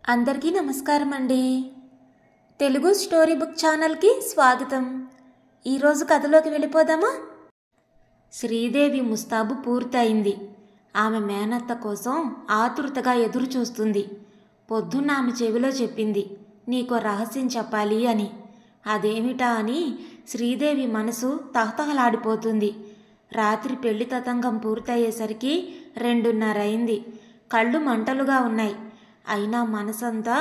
అందరికీ నమస్కారం అండి. తెలుగు స్టోరీ బుక్ ఛానల్కి స్వాగతం. ఈరోజు కథలోకి వెళ్ళిపోదామా? శ్రీదేవి ముస్తాబు పూర్తయింది. ఆమె మేనత్త కోసం ఆతురతగా ఎదురు చూస్తుంది. పొద్దున్న ఆమె చెవిలో చెప్పింది, నీకో రహస్యం చెప్పాలి అని. అదేమిటా అని శ్రీదేవి మనసు తహతహలాడిపోతుంది. రాత్రి పెళ్లి తతంగం పూర్తయ్యేసరికి 2:30 అయింది. కళ్ళు మంటలుగా ఉన్నాయి. అయినా మనసంతా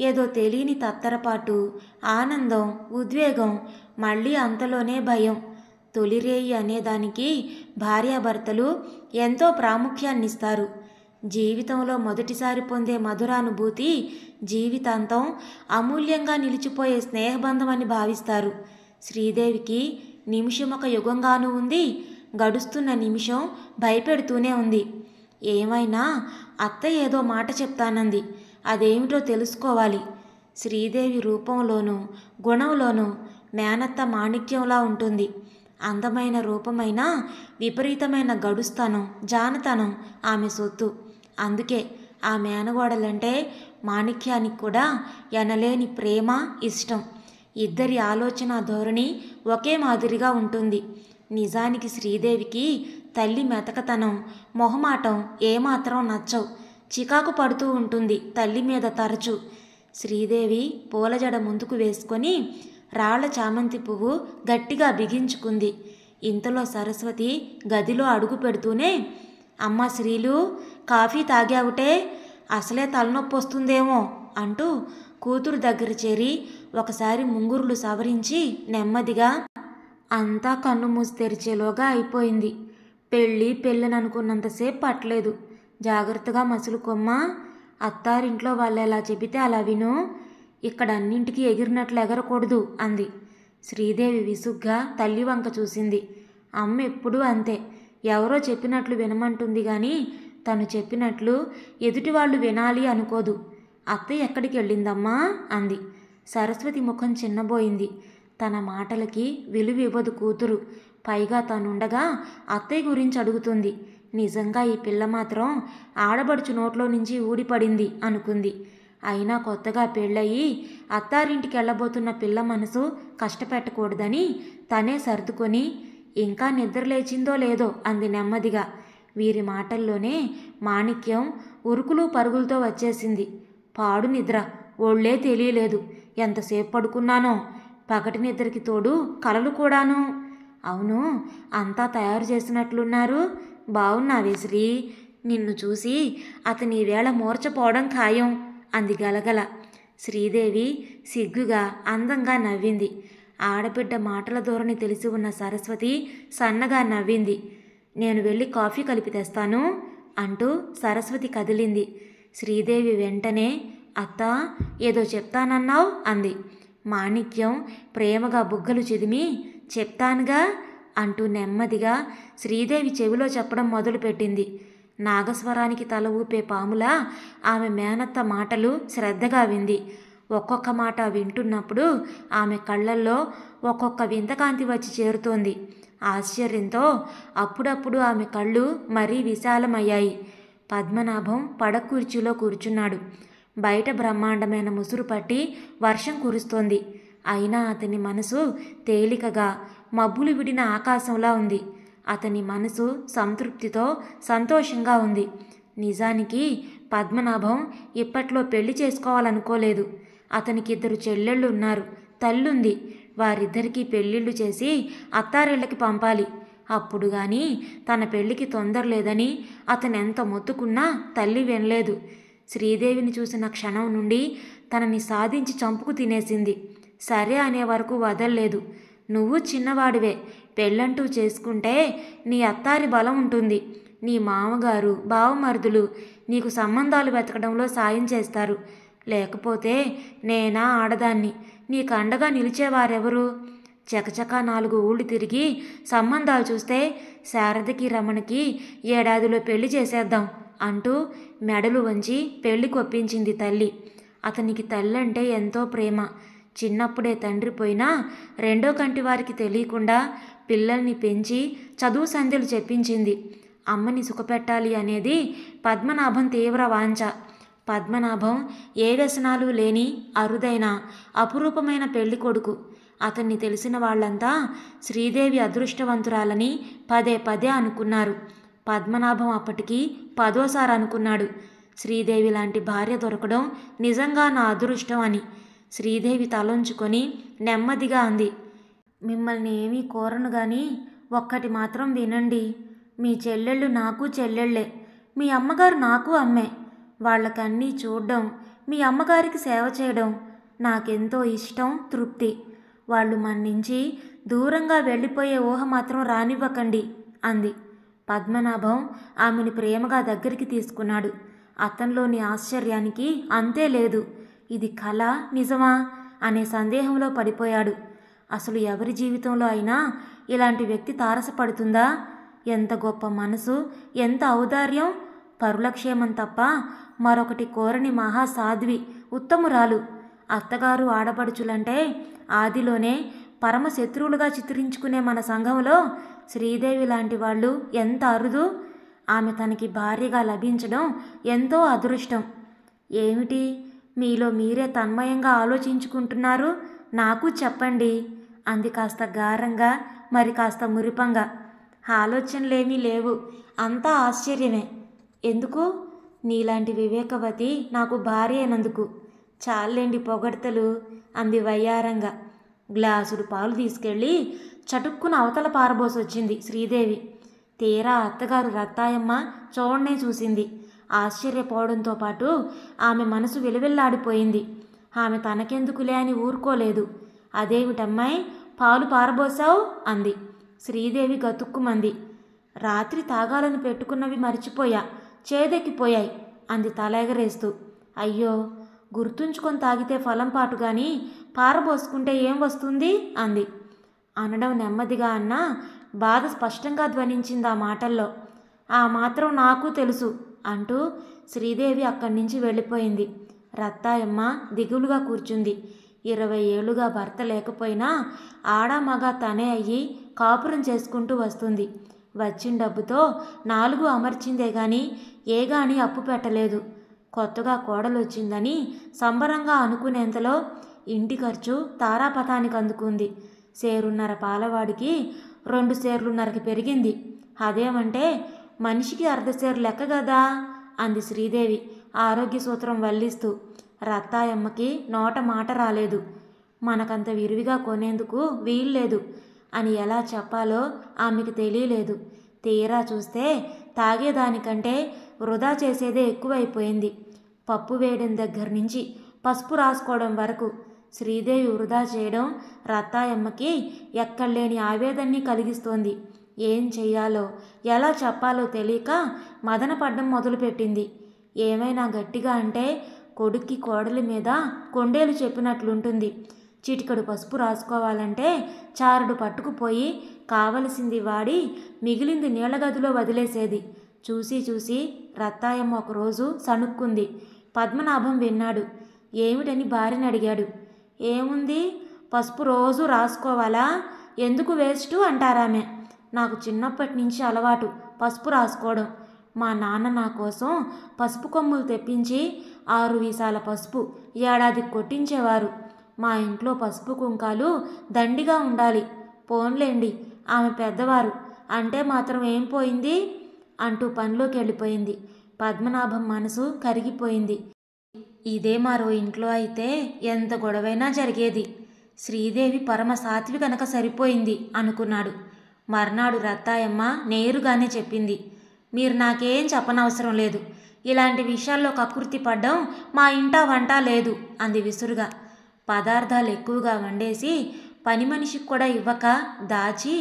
ఏదో తెలియని తత్తరపాటు, ఆనందం, ఉద్వేగం, మళ్ళీ అంతలోనే భయం. తొలిరేయి అనేదానికి భార్యాభర్తలు ఎంతో ప్రాముఖ్యాన్నిస్తారు. జీవితంలో మొదటిసారి పొందే మధురానుభూతి జీవితాంతం అమూల్యంగా నిలిచిపోయే స్నేహబంధం అని భావిస్తారు. శ్రీదేవికి నిమిషం ఒక యుగంగానూ ఉంది. గడుస్తున్న నిమిషం భయపెడుతూనే ఉంది. ఏమైనా అత్త ఏదో మాట చెప్తానంది. అదేమిటో తెలుసుకోవాలి. శ్రీదేవి రూపంలోనూ గుణంలోనూ మేనత్త మాణిక్యంలా ఉంటుంది. అందమైన రూపమైన విపరీతమైన గడుస్తనం, జానతనం ఆమె సొత్తు. అందుకే ఆ మేనగోడలంటే మాణిక్యానికి కూడా ఎనలేని ప్రేమ, ఇష్టం. ఇద్దరి ఆలోచన ధోరణి ఒకే మాదిరిగా ఉంటుంది. నిజానికి శ్రీదేవికి తల్లి మెతకతనం, మొహమాటం ఏమాత్రం నచ్చవు. చికాకు పడుతూ ఉంటుంది తల్లి మీద తరచు. శ్రీదేవి పూలజడ ముందుకు వేసుకొని రాళ్ల చామంతి పువ్వు గట్టిగా బిగించుకుంది. ఇంతలో సరస్వతి గదిలో అడుగు పెడుతూనే, అమ్మ శ్రీలు, కాఫీ తాగావుటే, అసలే తలనొప్పి వస్తుందేమో అంటూ కూతురు దగ్గర చేరి ఒకసారి ముంగురులు సవరించి నెమ్మదిగా అంతా కన్ను మూసి తెరిచేలోగా అయిపోయింది. పెళ్ళననుకున్నంతసేపు పట్టలేదు. జాగ్రత్తగా మసులుకొమ్మా. అత్తారింట్లో వాళ్ళు ఎలా చెబితే అలా విను. ఇక్కడ అన్నింటికీ ఎగిరినట్లు ఎగరకూడదు అంది. శ్రీదేవి విసుగ్గా తల్లి వంక చూసింది. అమ్మ ఎప్పుడూ అంతే. ఎవరో చెప్పినట్లు వినమంటుంది కానీ తను చెప్పినట్లు ఎదుటివాళ్ళు వినాలి అనుకోదు. అత్త ఎక్కడికి వెళ్ళిందమ్మా అంది. సరస్వతి ముఖం చిన్నబోయింది. తన మాటలకి విలువ ఇవ్వదు కూతురు. పైగా తనుండగా అత్తయ్య గురించి అడుగుతుంది. నిజంగా ఈ పిల్ల మాత్రం ఆడబడుచు నోట్లో నుంచి ఊడిపడింది అనుకుంది. అయినా కొత్తగా పెళ్ళయి అత్తారింటికి వెళ్ళబోతున్న పిల్ల మనసు కష్టపెట్టకూడదని తనే సర్దుకొని, ఇంకా నిద్ర లేచిందో లేదో అంది నెమ్మదిగా. వీరి మాటల్లోనే మాణిక్యం ఉరుకులు పరుగులతో వచ్చేసింది. పాడు నిద్ర, ఒళ్ళే తెలియలేదు. ఎంతసేపు పడుకున్నానో. పగటి నిద్రకి తోడు కలలు కూడాను. అవును, అంతా తయారు చేసినట్లున్నారు. బావున్నావే శ్రీ. నిన్ను చూసి అతని వేళ మూర్చపోవడం ఖాయం అంది గలగల. శ్రీదేవి సిగ్గుగా అందంగా నవ్వింది. ఆడబిడ్డ మాటల ధోరణి తెలిసి ఉన్న సరస్వతి సన్నగా నవ్వింది. నేను వెళ్ళి కాఫీ కలిపి తెస్తాను అంటూ సరస్వతి కదిలింది. శ్రీదేవి వెంటనే, అత్తా ఏదో చెప్తానన్నావు అంది. మాణిక్యం ప్రేమగా బుగ్గలు చిదిమి, చెప్తానుగా అంటూ నెమ్మదిగా శ్రీదేవి చెవిలో చెప్పడం మొదలుపెట్టింది. నాగస్వరానికి తల ఊపే పాములా ఆమె మేనత్త మాటలు శ్రద్ధగా వింది. ఒక్కొక్క మాట వింటున్నప్పుడు ఆమె కళ్ళల్లో ఒక్కొక్క వింతకాంతి వచ్చి చేరుతోంది. ఆశ్చర్యంతో అప్పుడప్పుడు ఆమె కళ్ళు మరీ విశాలమయ్యాయి. పద్మనాభం పడకుర్చీలో కూర్చున్నాడు. బయట బ్రహ్మాండమైన ముసురు పట్టి వర్షం కురుస్తోంది. అయినా అతని మనసు తేలికగా మబ్బులు విడిన ఆకాశంలా ఉంది. అతని మనసు సంతృప్తితో సంతోషంగా ఉంది. నిజానికి పద్మనాభం ఇప్పట్లో పెళ్లి చేసుకోవాలనుకోలేదు. అతనికి 2 చెల్లెళ్ళు ఉన్నారు, తల్లుంది. వారిద్దరికీ పెళ్ళిళ్ళు చేసి అత్తారిళ్ళకి పంపాలి. అప్పుడు కానీ తన పెళ్లికి తొందర లేదని అతను ఎంత మొత్తుకున్నా తల్లి వినలేదు. శ్రీదేవిని చూసిన క్షణం నుండి తనని సాధించి చంపుకు తినేసింది. సరే అనే వరకు వదల్లేదు. నువ్వు చిన్నవాడివే. పెళ్ళంటూ చేసుకుంటే నీ అత్తారి బలం ఉంటుంది. నీ మామగారు, బావమరుదులు నీకు సంబంధాలు వెతకడంలో సాయం చేస్తారు. లేకపోతే నేనా ఆడదాన్ని, నీకు అండగా నిలిచేవారెవరు? చకచకా 4 ఊళ్ళు తిరిగి సంబంధాలు చూస్తే శారదకి, రమణకి ఏడాదిలో పెళ్లి చేసేద్దాం అంటూ మెడలు వంచి పెళ్లి కొప్పించింది తల్లి. అతనికి తల్లంటే ఎంతో ప్రేమ. చిన్నప్పుడే తండ్రి పోయినా రెండో కంటి వారికి తెలియకుండా పిల్లల్ని పెంచి చదువు సంధ్యలు చెప్పించింది. అమ్మని సుఖపెట్టాలి అనేది పద్మనాభం తీవ్ర వాంఛ. పద్మనాభం ఏ వ్యసనాలు లేని అరుదైన అపురూపమైన పెళ్లి కొడుకు. అతన్ని తెలిసిన వాళ్ళంతా శ్రీదేవి అదృష్టవంతురాలని పదే పదే అనుకున్నారు. పద్మనాభం అప్పటికి 10వ సారి అనుకున్నాడు, శ్రీదేవి లాంటి భార్య దొరకడం నిజంగా నా అదృష్టం అని. శ్రీదేవి తలొంచుకొని నెమ్మదిగా అంది, మిమ్మల్ని ఏమీ కోరను గాని ఒక్కటి మాత్రం వినండి. మీ చెల్లెళ్ళు నాకు చెల్లెళ్ళే, మీ అమ్మగారు నాకు అమ్మే. వాళ్ళకన్నీ చూడడం, మీ అమ్మగారికి సేవ చేయడం నాకెంతో ఇష్టం, తృప్తి. వాళ్ళు మన నుంచి దూరంగా వెళ్ళిపోయే ఊహ మాత్రం రానివ్వకండి అంది. పద్మనాభం ఆమెను ప్రేమగా దగ్గరికి తీసుకున్నాడు. అతనిలోని ఆశ్చర్యానికి అంతే లేదు. ఇది కళ, నిజమా అనే సందేహంలో పడిపోయాడు. అసలు ఎవరి జీవితంలో అయినా ఇలాంటి వ్యక్తి తారసపడుతుందా? ఎంత గొప్ప మనసు, ఎంత ఔదార్యం! పరులక్షేమం తప్ప మరొకటి కోరని మహాసాధ్వి, ఉత్తమురాలు. అత్తగారు ఆడపడుచులంటే ఆదిలోనే పరమ శత్రువులుగా చిత్రించుకునే మన సంఘంలో శ్రీదేవి లాంటి వాళ్ళు ఎంత అరుదు. ఆమె తనకి భార్యగా లభించడం ఎంతో అదృష్టం. ఏమిటి మీలో మీరే తన్మయంగా ఆలోచించుకుంటున్నారు? నాకు చెప్పండి అంది కాస్త గారంగా, మరి కాస్త మురిపంగా. ఆలోచనలేమీ లేవు, అంతా ఆశ్చర్యమే. ఎందుకు? నీలాంటి వివేకవతి నాకు భార్య అయినందుకు. చాలేండి పొగడ్తలు అంది వయ్యారంగా. గ్లాసుడు పాలు తీసుకెళ్ళి చటుక్కున అవతల పారబోసొచ్చింది శ్రీదేవి. తీరా అత్తగారు రత్తాయమ్మ చూడనే చూసింది. ఆశ్చర్యపోవడంతో పాటు ఆమె మనసు విలవిల్లాడిపోయింది. ఆమె తనకెందుకులే అని ఊరుకోలేదు. అదేమిటమ్మాయి పాలు పారబోసావు అంది. శ్రీదేవి గతుక్కుమంది. రాత్రి తాగాలని పెట్టుకున్నవి మర్చిపోయా, చేదెక్కిపోయాయి అంది తల ఎగరేస్తూ. అయ్యో, గుర్తుంచుకొని తాగితే ఫలం పాటు గాని పారబోసుకుంటే ఏం వస్తుంది అంది. అనడం నెమ్మదిగా అన్నా బాధ స్పష్టంగా ధ్వనించింది ఆ మాటల్లో. ఆ మాత్రం నాకు తెలుసు అంటూ శ్రీదేవి అక్కడి నుంచి వెళ్ళిపోయింది. రత్తాయమ్మ దిగులుగా కూర్చుంది. 20 ఏళ్లుగా భర్త లేకపోయినా ఆడామగ తనే అయ్యి కాపురం చేసుకుంటూ వస్తుంది. వచ్చిన డబ్బుతో 4 అమర్చిందే గాని ఏ గాని అప్పు పెట్టలేదు. కొత్తగా కోడలు వచ్చిందని సంబరంగా అనుకునేంతలో ఇంటి ఖర్చు తారాపథానికి అందుకుంది. 1.5 పాలవాడికి 2 సేర్లున్నరకి పెరిగింది. అదేమంటే మనిషికి 1/2 సేరు లెక్క కదా అంది శ్రీదేవి ఆరోగ్య సూత్రం వల్లిస్తూ. రత్తాయమ్మకి నోట మాట రాలేదు. మనకంత విరివిగా కొనేందుకు వీల్లేదు అని ఎలా చెప్పాలో ఆమెకి తెలియలేదు. తీరా చూస్తే తాగేదానికంటే వృధా చేసేదే ఎక్కువైపోయింది. పప్పు వేయడం దగ్గర నుంచి పసుపు రాసుకోవడం వరకు శ్రీదేవి వృధా చేయడం రత్తాయమ్మకి ఎక్కడలేని ఆవేదన్ని కలిగిస్తోంది. ఏం చెయ్యాలో ఎలా చెప్పాలో తెలియక మదనపడ్డం మొదలుపెట్టింది. ఏమైనా గట్టిగా అంటే కొడుక్కి కోడలి మీద కొండేలు చెప్పినట్లుంటుంది. చిటికడు పసుపు రాసుకోవాలంటే చారుడు పట్టుకుపోయి కావలసింది వాడి మిగిలింది నీళ్లగదిలో వదిలేసేది. చూసి చూసి రత్తాయమ్మ ఒకరోజు సణుక్కుంది. పద్మనాభం విన్నాడు. ఏమిటని భార్యని అడిగాడు. ఏముంది, పసుపు రోజు రాసుకోవాలా, ఎందుకు వేస్టు అంటారామె. నాకు చిన్నప్పటి నుంచి అలవాటు పసుపు రాసుకోవడం. మా నాన్న నా కోసం పసుపు కొమ్ములు తెప్పించి 6 వీసాల పసుపు ఏడాదికి కొట్టించేవారు. మా ఇంట్లో పసుపు కుంకాలు దండిగా ఉండాలి. పోన్లేండి, ఆమె పెద్దవారు అంటే మాత్రం ఏం పోయింది అంటూ పనిలోకి వెళ్ళిపోయింది. పద్మనాభం మనసు కరిగిపోయింది. ఇదే మరో ఇంట్లో అయితే ఎంత గొడవైనా జరిగేది. శ్రీదేవి పరమ సాత్వి కనుక సరిపోయింది అనుకున్నాడు. మర్నాడు రత్తాయమ్మ నేరుగానే చెప్పింది, మీరు నాకేం చెప్పనవసరం లేదు. ఇలాంటి విషయాల్లో కకృతి పడ్డం మా ఇంట వంట లేదు అంది విసురుగా. పదార్థాలు ఎక్కువగా వండేసి పని మనిషికి కూడా ఇవ్వక దాచి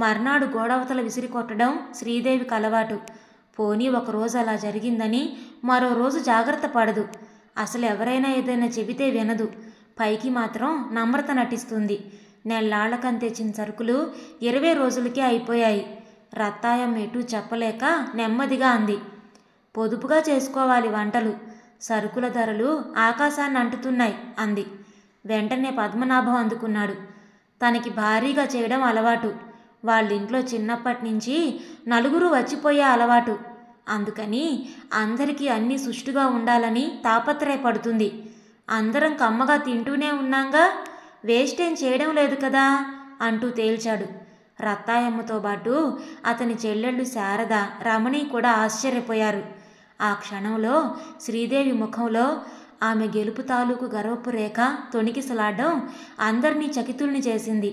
మర్నాడు గోడవతల విసిరి కొట్టడం శ్రీదేవికి అలవాటు. పోనీ ఒకరోజు అలా జరిగిందని మరో రోజు జాగ్రత్త పడదు. అసలు ఎవరైనా ఏదైనా చెబితే వినదు. పైకి మాత్రం నమ్రత నటిస్తుంది. నెల్లాళ్లకని తెచ్చిన సరుకులు 20 రోజులకే అయిపోయాయి. రత్తాయం ఎటూ చెప్పలేక నెమ్మదిగా అంది, పొదుపుగా చేసుకోవాలి వంటలు. సరుకుల ధరలు ఆకాశాన్ని అంటుతున్నాయి అంది. వెంటనే పద్మనాభం అందుకున్నాడు. తనకి భారీగా చేయడం అలవాటు. వాళ్ళింట్లో చిన్నప్పటి నుంచి 4 వచ్చిపోయే అలవాటు. అందుకని అందరికీ అన్నీ సుష్టుగా ఉండాలని తాపత్రయపడుతుంది. అందరం కమ్మగా తింటూనే ఉన్నాంగా, వేస్ట్ ఏం చేయడం లేదు కదా అంటూ తేల్చాడు. రత్తాయమ్మతో పాటు అతని చెల్లెళ్ళు శారద, రమణి కూడా ఆశ్చర్యపోయారు. ఆ క్షణంలో శ్రీదేవి ముఖంలో ఆమె గెలుపు తాలూకు గర్వపు రేఖ తొణికిసలాడడం అందరినీ చకితుల్ని చేసింది.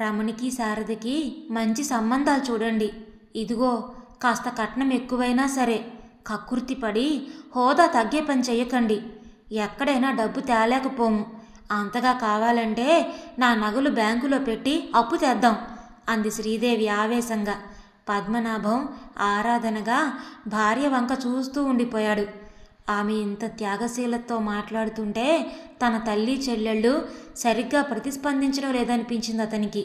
రమణికి శారదకి మంచి సంబంధాలు చూడండి. ఇదిగో కాస్త కట్నం ఎక్కువైనా సరే కక్కుర్తి పడి హోదా తగ్గే పని చెయ్యకండి. ఎక్కడైనా డబ్బు తేలేకపోము. అంతగా కావాలంటే నా నగలు బ్యాంకులో పెట్టి అప్పు తెద్దాం అంది శ్రీదేవి ఆవేశంగా. పద్మనాభం ఆరాధనగా భార్య వంక చూస్తూ ఉండిపోయాడు. ఆమె ఇంత త్యాగశీలతో మాట్లాడుతుంటే తన తల్లి చెల్లెళ్ళు సరిగ్గా ప్రతిస్పందించడం లేదనిపించింది అతనికి.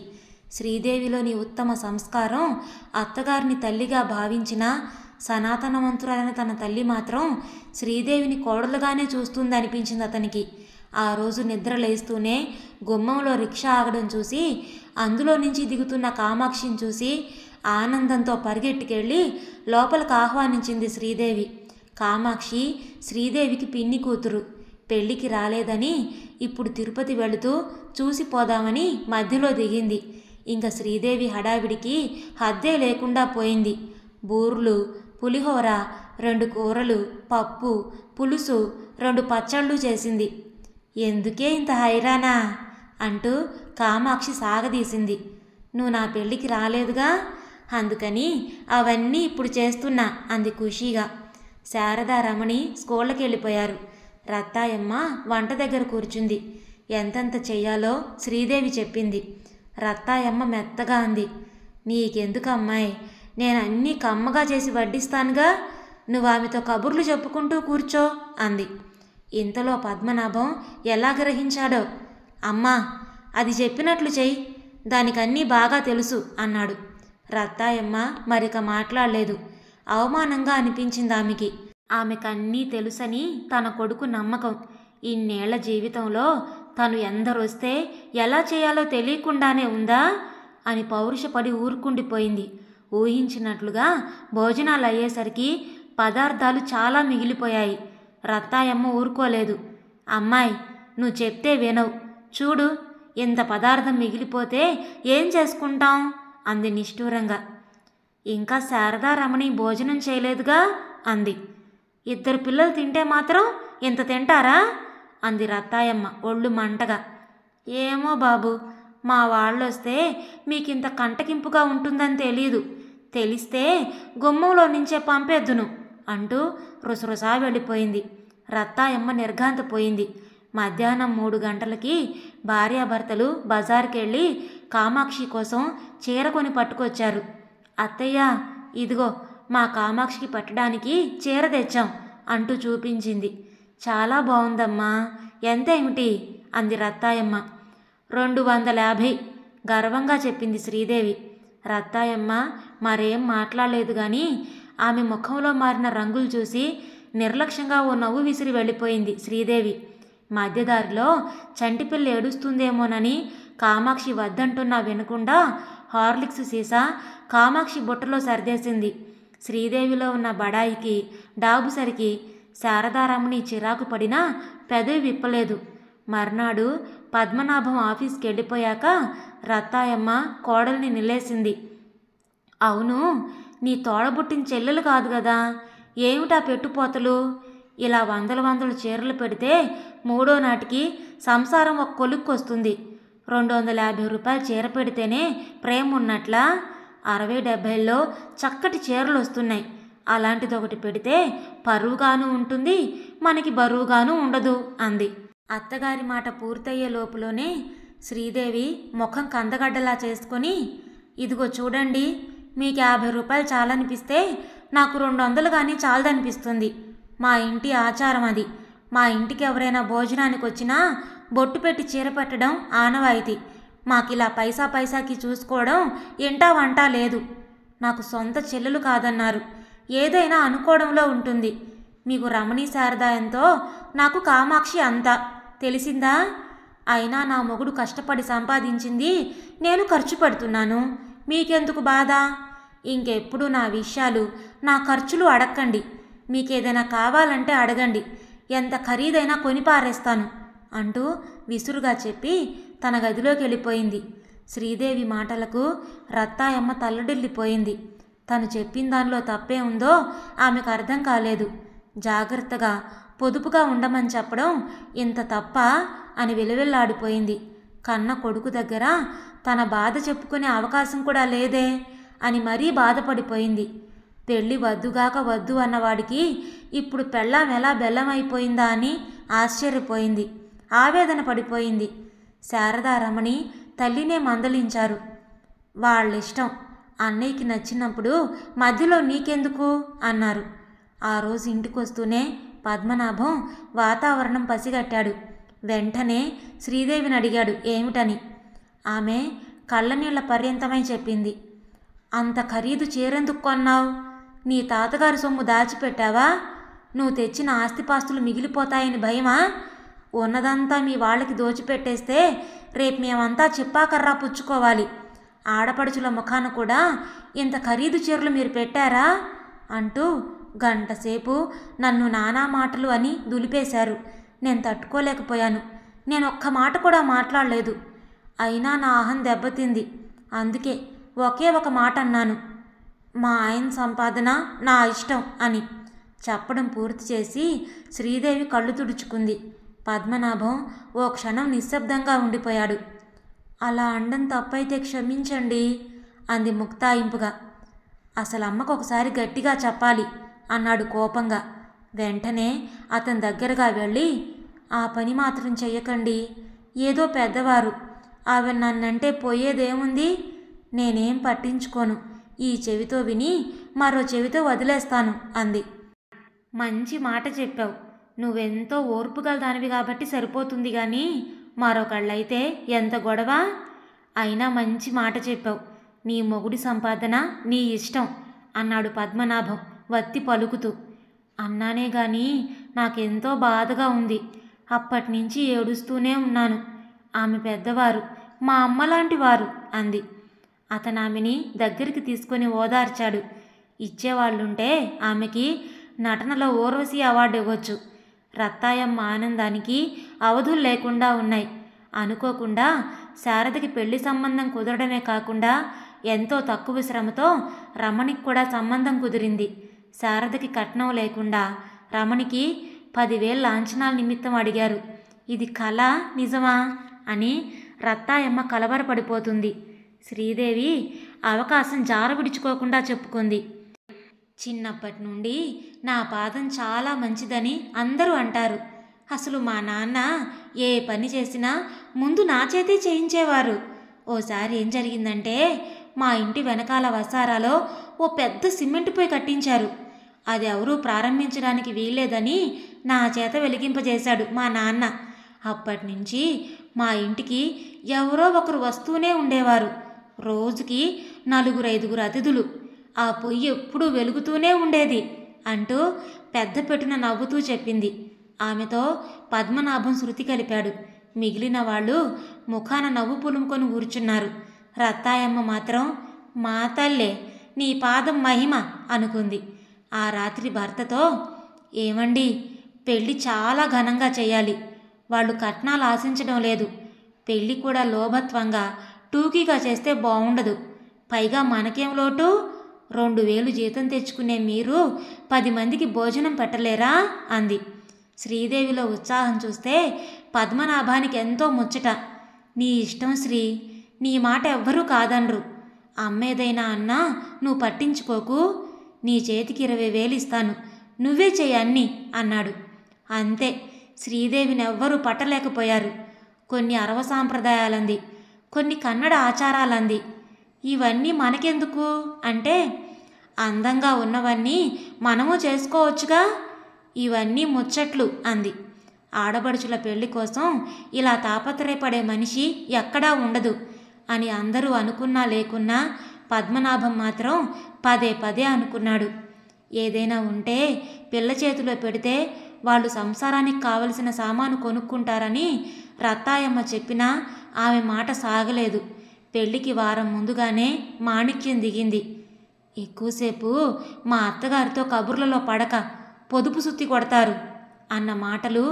శ్రీదేవిలోని ఉత్తమ సంస్కారం అత్తగారిని తల్లిగా భావించిన సనాతనవంతురాలైన తన తల్లి మాత్రం శ్రీదేవిని కోడలుగానే చూస్తుంది అనిపించింది అతనికి. ఆ రోజు నిద్ర లేస్తూనే గుమ్మంలో రిక్షా ఆగడం చూసి అందులో నుంచి దిగుతున్న కామాక్షిని చూసి ఆనందంతో పరిగెట్టుకెళ్ళి లోపలికి ఆహ్వానించింది శ్రీదేవి. కామాక్షి శ్రీదేవికి పిన్ని కూతురు. పెళ్లికి రాలేదని ఇప్పుడు తిరుపతి వెళుతూ చూసిపోదామని మధ్యలో దిగింది. ఇంకా శ్రీదేవి హడావిడికి హద్దే లేకుండా పోయింది. బూర్లు, పులిహోర, 2 కూరలు, పప్పు, పులుసు, 2 పచ్చళ్ళు చేసింది. ఎందుకే ఇంత హైరానా అంటూ కామాక్షి సాగదీసింది. నువ్వు నా పెళ్ళికి రాలేదుగా, అందుకని అవన్నీ ఇప్పుడు చేస్తున్నా అంది ఖుషీగా. శారద, రమణి స్కూళ్ళకి వెళ్ళిపోయారు. రత్తాయమ్మ వంట దగ్గర కూర్చుంది. ఎంతెంత చెయ్యాలో శ్రీదేవి చెప్పింది. రత్తాయమ్మ మెత్తగా అంది, నీకెందుకు అమ్మాయి, నేను అన్నీ కమ్మగా చేసి వడ్డిస్తానుగా, నువ్వు ఆమెతో కబుర్లు చెప్పుకుంటూ కూర్చో అంది. ఇంతలో పద్మనాభం ఎలా గ్రహించాడో, అమ్మా అది చెప్పినట్లు చెయ్యి, దానికన్నీ బాగా తెలుసు అన్నాడు. రత్తాయమ్మ మరిక మాట్లాడలేదు. అవమానంగా అనిపించింది ఆమెకి. ఆమెకన్నీ తెలుసని తన కొడుకు నమ్మకం. ఇన్నేళ్ల జీవితంలో తను ఎందరొస్తే ఎలా చేయాలో తెలియకుండానే ఉందా అని పౌరుషపడి ఊరుకుండిపోయింది. ఊహించినట్లుగా భోజనాలు అయ్యేసరికి పదార్థాలు చాలా మిగిలిపోయాయి. రత్తాయమ్మ ఊరుకోలేదు. అమ్మాయి నువ్వు చెప్తే వినవు, చూడు ఇంత పదార్థం మిగిలిపోతే ఏం చేసుకుంటాం అంది నిష్ఠూరంగా. ఇంకా శారదా, రమణి భోజనం చేయలేదుగా అంది. 2 పిల్లలు తింటే మాత్రం ఇంత తింటారా అంది రత్తాయమ్మ ఒళ్ళు మంటగా. ఏమో బాబు, మా వాళ్ళొస్తే మీకింత కంటకింపుగా ఉంటుందని తెలీదు, తెలిస్తే గుమ్మంలో నుంచే పంపేద్దును అంటూ రుసరుసా వెళ్ళిపోయింది. రత్తాయమ్మ నిర్ఘాంతపోయింది. మధ్యాహ్నం 3 గంటలకి భార్యాభర్తలు బజార్కెళ్ళి కామాక్షి కోసం చీర కొని పట్టుకొచ్చారు. అత్తయ్య, ఇదిగో మా కామాక్షికి పట్టడానికి చీర తెచ్చాం అంటూ చూపించింది. చాలా బాగుందమ్మా, ఎంతేమిటి అంది రత్తాయమ్మ. 250 గర్వంగా చెప్పింది శ్రీదేవి. రత్తాయమ్మ మరేం మాట్లాడలేదు కానీ ఆమె ముఖంలో మారిన రంగులు చూసి నిర్లక్ష్యంగా ఓ నవ్వు విసిరి వెళ్ళిపోయింది శ్రీదేవి. మధ్యదారిలో చంటిపిల్ల ఏడుస్తుందేమోనని కామాక్షి వద్దంటున్నా వినకుండా హార్లిక్స్ సీసా కామాక్షి బుట్టలో సర్దేసింది. శ్రీదేవిలో ఉన్న బడాయికి డాబుసరికి శారదారమణి చిరాకు పడినా పెదవి విప్పలేదు. మర్నాడు పద్మనాభం ఆఫీస్కి వెళ్ళిపోయాక రత్తాయమ్మ కోడల్ని నిలేసింది. అవును, నీ తోడబుట్టిన చెల్లెలు కాదు కదా, ఏమిటా పెట్టుపోతలు? ఇలా వందల చీరలు పెడితే 3వ నాటికి సంసారం ఒక కొలుక్కొస్తుంది. 250 రూపాయలు చీర పెడితేనే ప్రేమ ఉన్నట్లా? 60-70లో చక్కటి చీరలు వస్తున్నాయి. అలాంటిది ఒకటి పెడితే పరువుగాను ఉంటుంది, మనకి బరువుగాను ఉండదు అంది. అత్తగారి మాట పూర్తయ్యే లోపులోనే శ్రీదేవి ముఖం కందగడ్డలా చేసుకొని, ఇదిగో చూడండి, మీకు 50 రూపాయలు చాలనిపిస్తే నాకు 200 కానీ చాలదనిపిస్తుంది. మా ఇంటి ఆచారం అది. మా ఇంటికి ఎవరైనా భోజనానికి వచ్చినా బొట్టు పెట్టి చీర పెట్టడం ఆనవాయితీ. మాకిలా పైసాకి చూసుకోవడం ఇంటా వంటా లేదు. నాకు సొంత చెల్లెలు కాదన్నారు, ఏదైనా అనుకోవడంలో ఉంటుంది. మీకు రమణి శారద ఎంతో, నాకు కామాక్షి అంతా, తెలిసిందా? అయినా నా మొగుడు కష్టపడి సంపాదించింది నేను ఖర్చు పెడుతున్నాను, మీకెందుకు బాధ? ఇంకెప్పుడు నా విషయాలు నా ఖర్చులు అడక్కండి. మీకేదైనా కావాలంటే అడగండి, ఎంత ఖరీదైనా కొని పారేస్తాను అంటూ విసురుగా చెప్పి తన గదిలోకి వెళ్ళిపోయింది. శ్రీదేవి మాటలకు రత్తాయమ్మ తల్లడిల్లిపోయింది. తను చెప్పిన దానిలో తప్పే ఉందో ఆమెకు అర్థం కాలేదు. జాగ్రత్తగా పొదుపుగా ఉండమని చెప్పడం ఇంత తప్ప అని విలవిల్లాడిపోయింది. కన్న కొడుకు దగ్గర తన బాధ చెప్పుకునే అవకాశం కూడా లేదే అని మరీ బాధపడిపోయింది. పెళ్ళి వద్దుగాక వద్దు అన్నవాడికి ఇప్పుడు పెళ్ళాం ఎలా బెల్లమైపోయిందా అని ఆశ్చర్యపోయింది. ఆవేదన పడిపోయింది. శారదా రమణి తల్లినే మందలించారు. వాళ్ళిష్టం, అన్నయ్యకి నచ్చినప్పుడు మధ్యలో నీకెందుకు అన్నారు. ఆ రోజు ఇంటికొస్తూనే పద్మనాభం వాతావరణం పసిగట్టాడు. వెంటనే శ్రీదేవిని అడిగాడు ఏమిటని. ఆమె కళ్ళనీళ్ల పర్యంతమై చెప్పింది. అంత ఖరీదు చీరెందుకు కొన్నావు? నీ తాతగారి సొమ్ము దాచిపెట్టావా? నువ్వు తెచ్చిన ఆస్తిపాస్తులు మిగిలిపోతాయని భయమా? ఉన్నదంతా మీ వాళ్ళకి దోచిపెట్టేస్తే రేపు మేమంతా చెప్పాకర్రా పుచ్చుకోవాలి. ఆడపడుచుల ముఖాన కూడా ఇంత ఖరీదు చీరలు మీరు పెట్టారా అంటూ గంటసేపు నన్ను నానా మాటలు అని దులిపేశారు. నేను తట్టుకోలేకపోయాను. నేను ఒక్క మాట కూడా మాట్లాడలేదు. అయినా నా అహం దెబ్బతింది. అందుకే ఒకే ఒక మాట అన్నాను, మా ఆయన సంపాదన నా ఇష్టం అని. చెప్పడం పూర్తి చేసి శ్రీదేవి కళ్ళు తుడుచుకుంది. పద్మనాభం ఓ క్షణం నిశ్శబ్దంగా ఉండిపోయాడు. అలా అండం తప్పైతే క్షమించండి అంది ముక్తాయింపుగా. అసలు అమ్మకు ఒకసారి గట్టిగా చెప్పాలి అన్నాడు కోపంగా. వెంటనే అతని దగ్గరగా వెళ్ళి, ఆ పని మాత్రం చెయ్యకండి. ఏదో పెద్దవారు, ఆవిడ నన్నంటే పోయేదేముంది? నేనేం పట్టించుకోను. ఈ చెవితో విని మరో చెవితో వదిలేస్తాను అంది. మంచి మాట చెప్పావు. నువ్వెంతో ఓర్పుగల దానివి కాబట్టి సరిపోతుంది కానీ మరొకళ్ళైతే ఎంత గొడవ. అయినా మంచి మాట చెప్పావు. నీ మొగుడి సంపాదన నీ ఇష్టం అన్నాడు పద్మనాభం వత్తి పలుకుతూ. అన్నానే గాని నాకెంతో బాధగా ఉంది. అప్పటినుంచి ఏడుస్తూనే ఉన్నాను. ఆమె పెద్దవారు, మా అమ్మలాంటి వారు అంది. అతను ఆమెని దగ్గరికి తీసుకొని ఓదార్చాడు. ఇచ్చేవాళ్ళుంటే ఆమెకి నటనలో ఊర్వశి అవార్డు ఇవ్వచ్చు. రత్తాయమ్మ ఆనందానికి అవధులు లేకుండా ఉన్నాయి. అనుకోకుండా శారదకి పెళ్లి సంబంధం కుదరడమే కాకుండా ఎంతో తక్కువ శ్రమతో రమణికి కూడా సంబంధం కుదిరింది. శారదకి కట్నం లేకుండా రమణికి 10,000 లాంఛనాల నిమిత్తం అడిగారు. ఇది కళ నిజమా అని రత్తాయమ్మ కలవరపడిపోతుంది. శ్రీదేవి అవకాశం జారవిడుచుకోకుండా చెప్పుకుంది. చిన్నప్పటి నుండి నా పాదం చాలా మంచిదని అందరూ అంటారు. అసలు మా నాన్న ఏ పని చేసినా ముందు నా చేతే చేయించేవారు. ఓసారి ఏం జరిగిందంటే మా ఇంటి వెనకాల వసారాలో ఓ పెద్ద సిమెంట్ పొయ్యి కట్టించారు. అది ఎవరూ ప్రారంభించడానికి వీల్లేదని నా చేత వెలిగింపజేశాడు మా నాన్న. అప్పటి నుంచి మా ఇంటికి ఎవరో ఒకరు వస్తూనే ఉండేవారు. రోజుకి 4-5 అతిథులు. ఆ పొయ్యి ఎప్పుడూ వెలుగుతూనే ఉండేది అంటూ పెద్ద పెట్టున నవ్వుతూ చెప్పింది. ఆమెతో పద్మనాభం శృతి కలిపాడు. మిగిలిన వాళ్ళు ముఖాన నవ్వు పులుముకొని కూర్చున్నారు. రత్తాయమ్మ మాత్రం మా తల్లే, నీ పాదం మహిమ అనుకుంది. ఆ రాత్రి భర్తతో, ఏమండి, పెళ్ళి చాలా ఘనంగా చేయాలి. వాళ్ళు కట్నాలు ఆశించడం లేదు. పెళ్ళి కూడా లోభత్వంగా టూకీగా చేస్తే బాగుండదు. పైగా మనకేం లోటు? 2,000 జీతం తెచ్చుకునే మీరు 10 మందికి భోజనం పెట్టలేరా అంది. శ్రీదేవిలో ఉత్సాహం చూస్తే పద్మనాభానికి ఎంతో ముచ్చట. నీ ఇష్టం శ్రీ, నీ మాట ఎవ్వరూ కాదనరు. అమ్మేదైనా అన్నా నువ్వు పట్టించుకోకు. నీ చేతికి 20,000 ఇస్తాను, నువ్వే చెయ్యి అన్నీ అన్నాడు. అంతే, శ్రీదేవినెవ్వరూ పట్టలేకపోయారు. కొన్ని అరవ సాంప్రదాయాలంది, కొన్ని కన్నడ ఆచారాలంది. ఇవన్నీ మనకెందుకు అంటే, అందంగా ఉన్నవన్నీ మనము చేసుకోవచ్చుగా, ఇవన్నీ ముచ్చట్లు అంది. ఆడబడుచుల పెళ్లి కోసం ఇలా తాపత్రయపడే మనిషి ఎక్కడా ఉండదు అని అందరూ అనుకున్నా లేకున్నా పద్మనాభం మాత్రం పదే పదే అనుకున్నాడు. ఏదైనా ఉంటే పిల్ల చేతిలో పెడితే వాళ్ళు సంసారానికి కావలసిన సామాను కొనుక్కుంటారని రత్తాయమ్మ చెప్పినా ఆమె మాట సాగలేదు. పెళ్లికి వారం ముందుగానే మాణిక్యం దిగింది. ఎక్కువసేపు మా అత్తగారితో కబుర్లలో పడక, పొదుపు సుత్తి కొడతారు అన్న మాటలు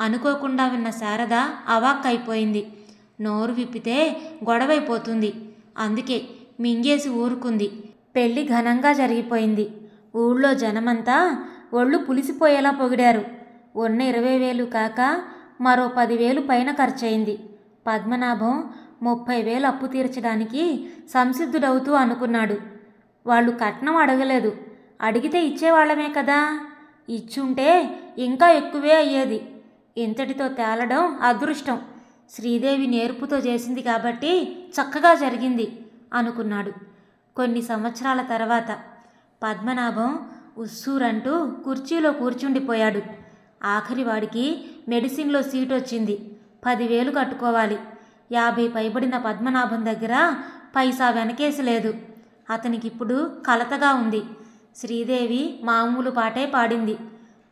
అనుకోకుండా విన్న శారద అవాక్కైపోయింది. నోరు విప్పితే గొడవైపోతుంది. అందుకే మింగేసి ఊరుకుంది. పెళ్లి ఘనంగా జరిగిపోయింది. ఊళ్ళో జనమంతా ఒళ్ళు పులిసిపోయేలా పొగిడారు. ఉన్న 20,000 కాక మరో 10,000 పైన ఖర్చయింది. పద్మనాభం 30,000 అప్పు తీర్చడానికి సంసిద్ధుడవుతూ అనుకున్నాడు. వాళ్ళు కట్నం అడగలేదు. అడిగితే ఇచ్చేవాళ్లమే కదా. ఇచ్చుంటే ఇంకా ఎక్కువే అయ్యేది. ఇంతటితో తేలడం అదృష్టం. శ్రీదేవి నేర్పుతో చేసింది కాబట్టి చక్కగా జరిగింది అనుకున్నాడు. కొన్ని సంవత్సరాల తర్వాత పద్మనాభం ఉస్సూరంటూ కుర్చీలో కూర్చుండిపోయాడు. ఆఖరి వాడికి మెడిసిన్లో సీట్ వచ్చింది. 10,000 కట్టుకోవాలి. 50 పైబడిన పద్మనాభం దగ్గర పైసా వెనకేసి లేదు. అతనికిప్పుడు కలతగా ఉంది. శ్రీదేవి మామూలు పాటే పాడింది.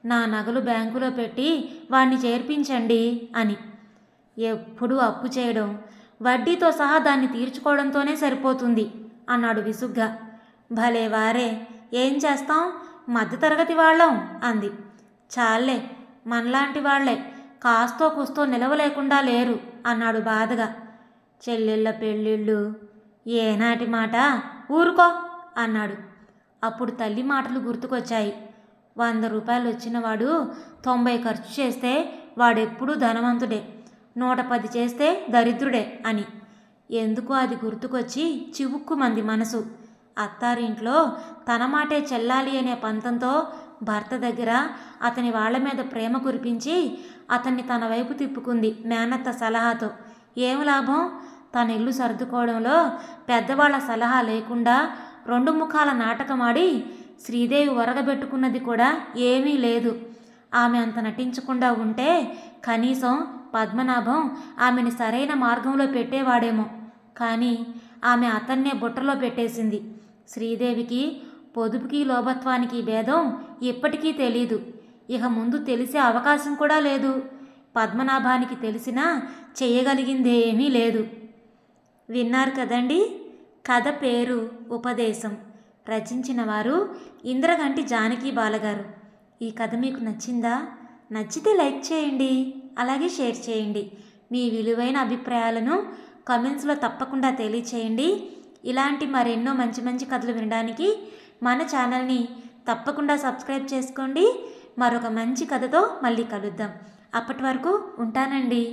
నా నగలు బ్యాంకులో పెట్టి వాణ్ణి చేర్పించండి అని. ఎప్పుడూ అప్పు చేయడం, వడ్డీతో సహా దాన్ని తీర్చుకోవడంతోనే సరిపోతుంది అన్నాడు విసుగ్గా. భలే వారే, ఏం చేస్తాం, మధ్యతరగతి వాళ్ళం అంది. చాలే, మనలాంటి వాళ్లే కాస్తో కూస్తో నిలవలేకుండా లేరు అన్నాడు బాధగా. చెల్లెళ్ళ పెళ్ళిళ్ళు ఏనాటి మాట, ఊరుకో అన్నాడు. అప్పుడు తల్లి మాటలు గుర్తుకొచ్చాయి. 100 రూపాయలు వచ్చినవాడు 90 ఖర్చు చేస్తే వాడెప్పుడూ ధనవంతుడే, 110 చేస్తే దరిద్రుడే అని. ఎందుకో అది గుర్తుకొచ్చి చివుక్కుమంది మనసు. అత్తారింట్లో తన మాటే చెల్లాలి అనే పంతంతో భర్త దగ్గర అతని వాళ్ల మీద ప్రేమ కురిపించి అతన్ని తన వైపు తిప్పుకుంది మేనత్త సలహాతో. ఏం లాభం? తన ఇల్లు సర్దుకోవడంలో పెద్దవాళ్ల సలహా లేకుండా 2 ముఖాల నాటకమాడి శ్రీదేవి ఒరగబెట్టుకున్నది కూడా ఏమీ లేదు. ఆమె అంత నటించకుండా ఉంటే కనీసం పద్మనాభం ఆమెని సరైన మార్గంలో పెట్టేవాడేమో. కానీ ఆమె అతన్నే బుట్టలో పెట్టేసింది. శ్రీదేవికి పొదుపుకి లోభత్వానికి భేదం ఇప్పటికీ తెలీదు. ఇక ముందు తెలిసే అవకాశం కూడా లేదు. పద్మనాభానికి తెలిసినా చేయగలిగిందేమీ లేదు. విన్నారు కదండి. కథ పేరు ఉపదేశం. రచించిన వారు ఇంద్రగంటి జానకి బాలగారు. ఈ కథ మీకు నచ్చిందా? నచ్చితే లైక్ చేయండి, అలాగే షేర్ చేయండి. మీ విలువైన అభిప్రాయాలను కామెంట్స్లో తప్పకుండా తెలియచేయండి. ఇలాంటి మరెన్నో మంచి మంచి కథలు వినడానికి మన ఛానల్ని తప్పకుండా సబ్స్క్రైబ్ చేసుకోండి. మరొక మంచి కథతో మళ్ళీ కలుద్దాం. అప్పటి వరకు ఉంటానండి.